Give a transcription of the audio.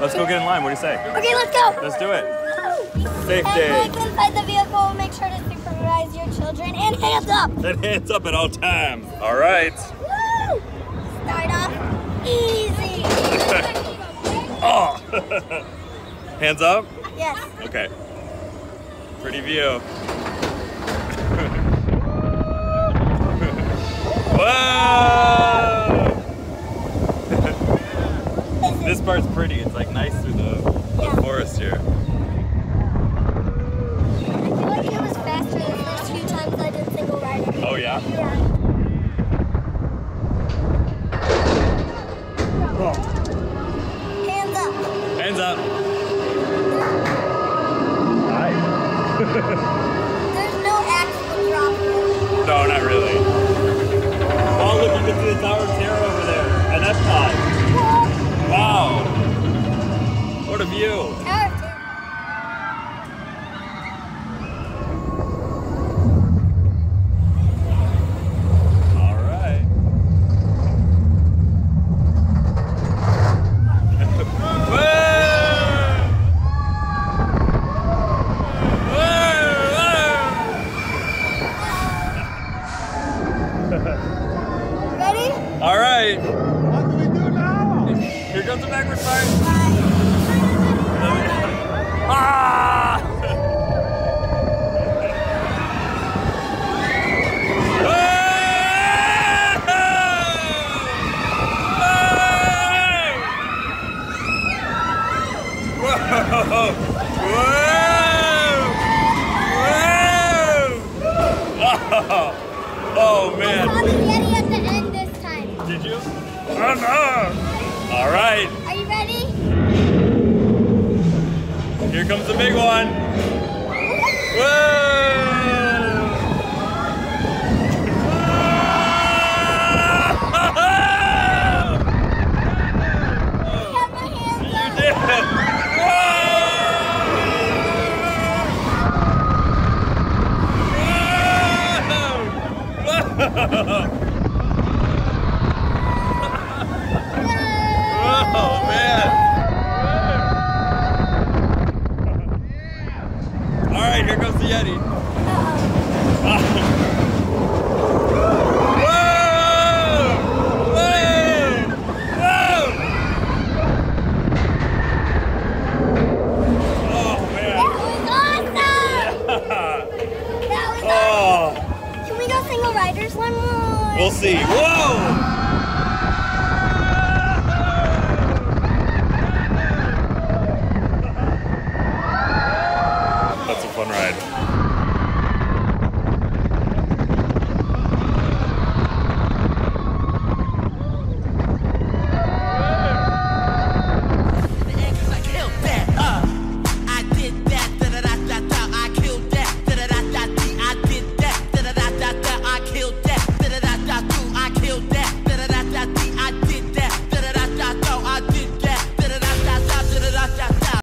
Let's go get in line. What do you say? Okay, let's go. Let's do it. Safety. And like inside the vehicle, make sure to supervise your children and hands up. And hands up at all times. All right. Woo! Start off easy. Oh. Hands up? Yes. Okay. Pretty view. Whoa! This part's pretty. It's like nice through the forest here. I feel like it was faster the first few times I did single rider. Oh yeah? Yeah. Oh. Hands up. Hands up. Nice. There's no actual drop. No, not really. Oh, look, you can see the Tower of Terror over there. And that's nice. Wow. What a view. Tower of Terror. All right. Ready? All right. What do we do now? Here comes the backward part. Ah! Whoa! Whoa! Oh man! I saw the Yeti at the end this time. Did you? Oh no! All right. Are you ready? Here comes the big one. Whoa! I have my hands up. You did. Oh man! All right, here comes the Yeti. Whoa! Whoa! Whoa! Oh man! That was awesome! Yeah. That was Oh! awesome! Can we go single riders one more? We'll see. Whoa!